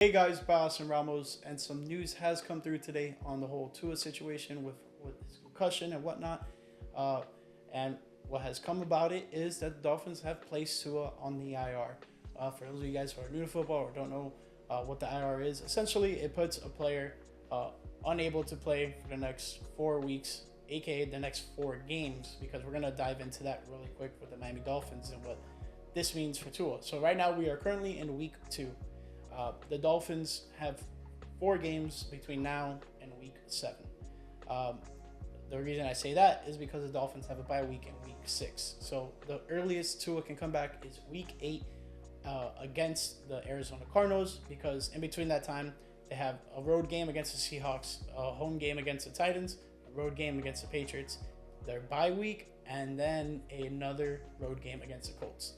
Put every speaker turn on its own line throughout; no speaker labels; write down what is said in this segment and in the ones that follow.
Hey guys, Bass and Ramos, and some news has come through today on the whole Tua situation with his concussion and whatnot. Uh, and what has come about it is that the Dolphins have placed Tua on the IR. For those of you guys who are new to football or don't know what the IR is, essentially it puts a player unable to play for the next 4 weeks, aka the next 4 games, because we're gonna dive into that really quick with the Miami Dolphins and what this means for Tua. So right now we are currently in week 2. The Dolphins have 4 games between now and week 7. Um, the reason I say that is because the Dolphins have a bye week in week 6. So the earliest Tua can come back is week 8 against the Arizona Cardinals, because in between that time, they have a road game against the Seahawks, a home game against the Titans, a road game against the Patriots, their bye week, and then another road game against the Colts.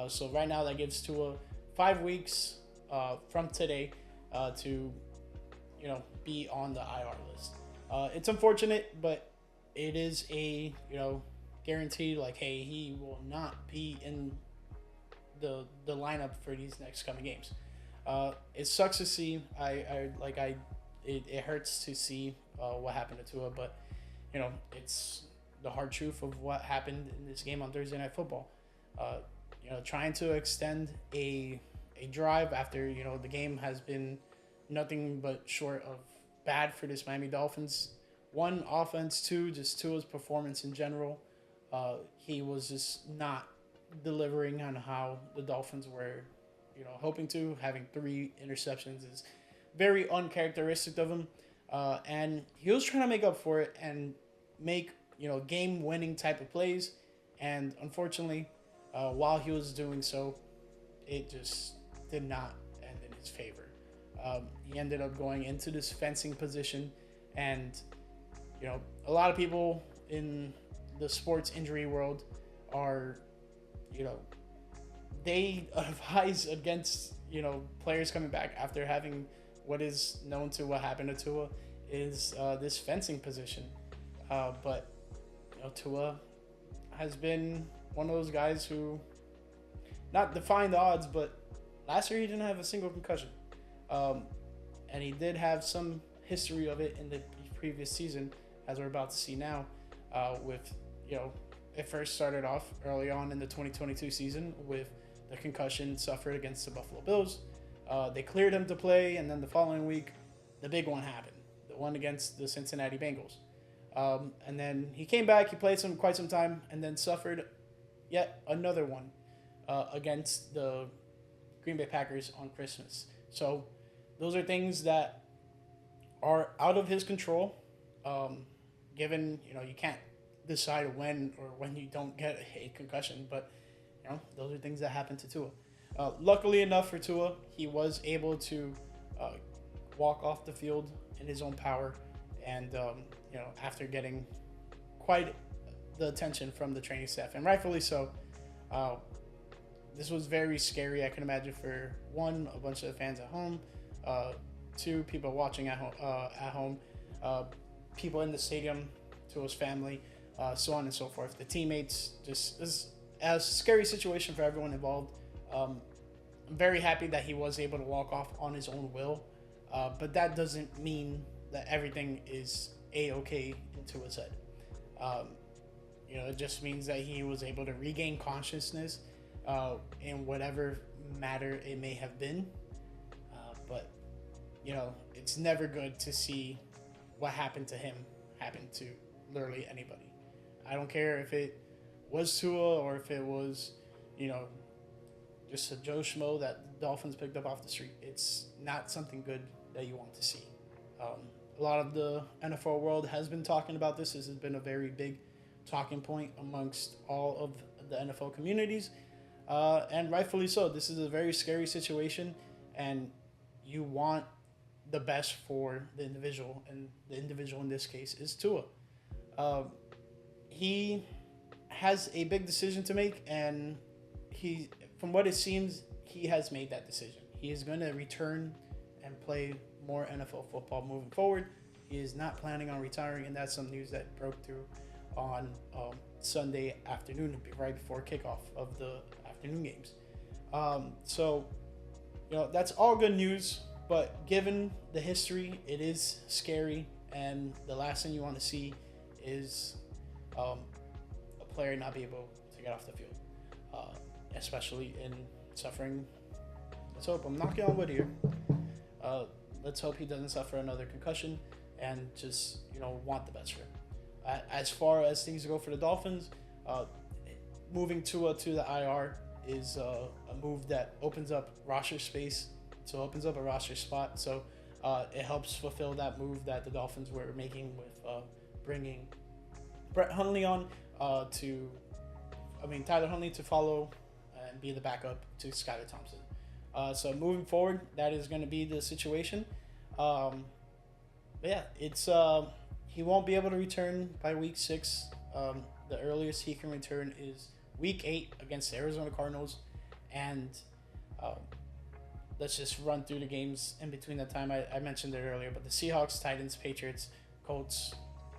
So right now that gives Tua 5 weeks from today to be on the IR list. It's unfortunate, but it is a guarantee. Like, hey, he will not be in the lineup for these next coming games. It sucks to see. It hurts to see what happened to Tua, but it's the hard truth of what happened in this game on Thursday Night Football. Trying to extend a drive after the game has been nothing but short of bad for this Miami Dolphins. One, offense. Two, just Tua's performance in general. He was just not delivering on how the Dolphins were hoping to. Having 3 interceptions is very uncharacteristic of him, and he was trying to make up for it and make game winning type of plays, and unfortunately while he was doing so, it just did not end in his favor. He ended up going into this fencing position, and a lot of people in the sports injury world are they advise against players coming back after having what is known to what happened to Tua is this fencing position. But Tua has been one of those guys who not defying the odds, but last year he didn't have a single concussion, and he did have some history of it in the previous season, as we're about to see now. With it first started off early on in the 2022 season with the concussion suffered against the Buffalo Bills. They cleared him to play, and then the following week, the big one happened, the one against the Cincinnati Bengals. And then he came back, he played quite some time, and then suffered yet another one against the Green Bay Packers on Christmas. So those are things that are out of his control. Given you can't decide when you don't get a concussion, but those are things that happen to Tua. Luckily enough for Tua, he was able to walk off the field in his own power, and after getting quite the attention from the training staff, and rightfully so. This was very scary, I can imagine, for one, a bunch of the fans at home, two, people watching at home, people in the stadium, to his family, so on and so forth. The teammates, just is a scary situation for everyone involved. I'm very happy that he was able to walk off on his own will, but that doesn't mean that everything is a-okay into his head. It just means that he was able to regain consciousness in whatever matter it may have been. But it's never good to see what happened to him happen to literally anybody. I don't care if it was Tua or if it was, just a Joe Schmo that the Dolphins picked up off the street. It's not something good that you want to see. A lot of the NFL world has been talking about this. This has been a very big talking point amongst all of the NFL communities, and rightfully so. This is a very scary situation, and you want the best for the individual, and the individual in this case is Tua. He has a big decision to make, and from what it seems, he has made that decision. He is going to return and play more NFL football moving forward. He is not planning on retiring, and that's some news that broke through on Sunday afternoon, right before kickoff of the afternoon games. So that's all good news But given the history, it is scary, and the last thing you want to see is a player not be able to get off the field, especially in suffering. Let's hope I'm knocking on wood here. Let's hope he doesn't suffer another concussion, and just want the best for him. As far as things go for the Dolphins, moving Tua to the IR is a move that opens up roster space. So it opens up a roster spot. So it helps fulfill that move that the Dolphins were making with bringing Brett Hundley on Tyler Huntley to follow and be the backup to Skylar Thompson. So moving forward, that is going to be the situation. But yeah, it's he won't be able to return by week 6. The earliest he can return is week 8 against the Arizona Cardinals, and let's just run through the games in between that time. I mentioned it earlier, but the Seahawks, Titans, Patriots, Colts,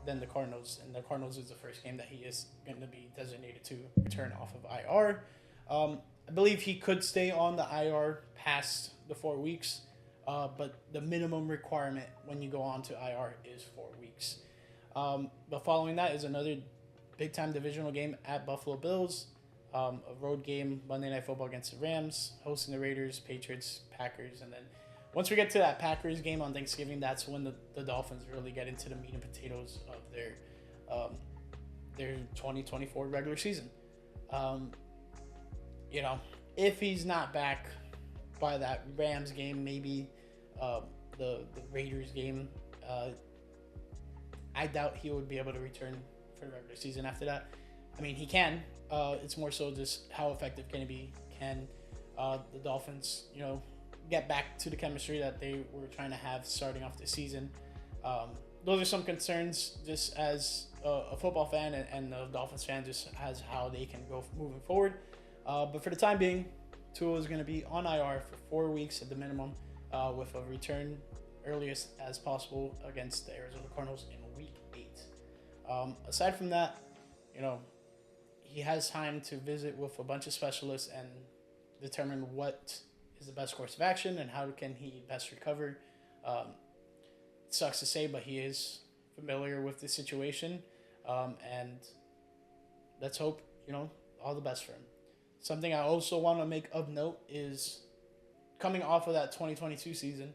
then the Cardinals, and the Cardinals is the first game that he is going to be designated to return off of IR. I believe he could stay on the IR past the 4 weeks, but the minimum requirement when you go on to IR is 4 weeks. But following that is another big-time divisional game at Buffalo Bills, a road game, Monday Night Football against the Rams, hosting the Raiders, Patriots, Packers, and then once we get to that Packers game on Thanksgiving, that's when the Dolphins really get into the meat and potatoes of their 2024 regular season. If he's not back by that Rams game, maybe the Raiders game, I doubt he would be able to return for the regular season after that. I mean, he can. It's more so just how effective can he be? Can the Dolphins, get back to the chemistry that they were trying to have starting off the season? Those are some concerns just as a football fan and a Dolphins fan, just as how they can go moving forward. But for the time being, Tua is going to be on IR for 4 weeks at the minimum, with a return earliest as possible against the Arizona Cardinals in week 8. Aside from that, he has time to visit with a bunch of specialists and determine what is the best course of action and how can he best recover. It sucks to say, but he is familiar with the situation, and let's hope all the best for him. Something I also want to make of note is coming off of that 2022 season,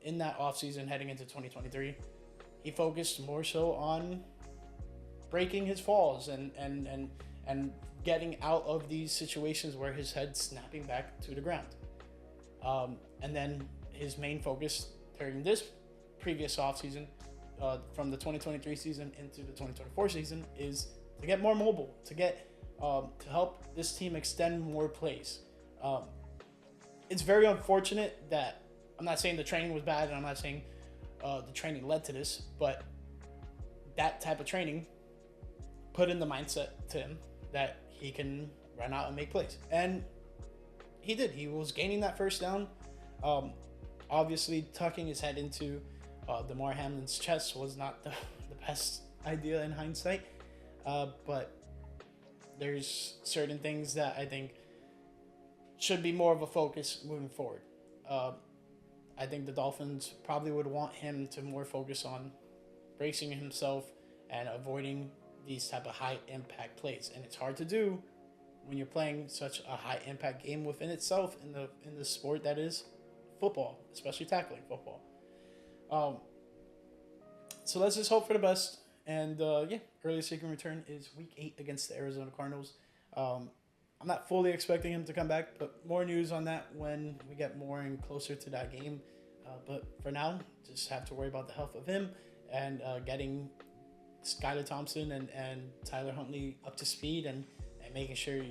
in that offseason heading into 2023, he focused more so on breaking his falls and getting out of these situations where his head's snapping back to the ground. And then his main focus during this previous offseason, from the 2023 season into the 2024 season, is to get more mobile, to help this team extend more plays. It's very unfortunate that, I'm not saying the training was bad, and I'm not saying the training led to this, but that type of training put in the mindset to him that he can run out and make plays. And he did. He was gaining that first down. Obviously, tucking his head into Damar Hamlin's chest was not the best idea in hindsight, but there's certain things that I think should be more of a focus moving forward. I think the Dolphins probably would want him to more focus on bracing himself and avoiding these type of high impact plays. And it's hard to do when you're playing such a high impact game within itself in the sport that is football, especially tackling football. So let's just hope for the best. And earliest he can return is week 8 against the Arizona Cardinals. I'm not fully expecting him to come back, but more news on that when we get more and closer to that game. But for now, just have to worry about the health of him and getting Skylar Thompson and Tyler Huntley up to speed and making sure,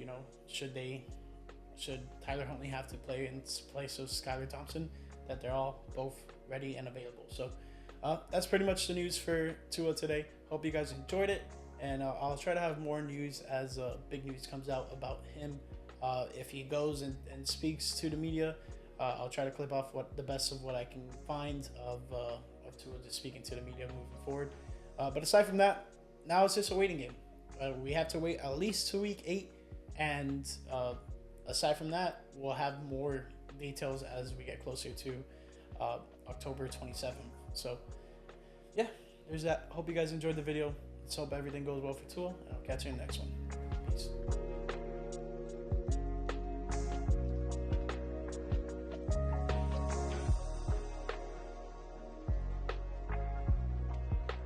should Tyler Huntley have to play in place of Skylar Thompson, that they're all both ready and available. So that's pretty much the news for Tua today. Hope you guys enjoyed it, and I'll try to have more news as big news comes out about him. If he goes and speaks to the media, I'll try to clip off the best of what I can find of Tua just speaking to the media moving forward. But aside from that, now it's just a waiting game. We have to wait at least to week 8, and aside from that, we'll have more details as we get closer to October 27th. So yeah, there's that. Hope you guys enjoyed the video. Let's hope everything goes well for Tua, and I'll catch you in the next one. Peace.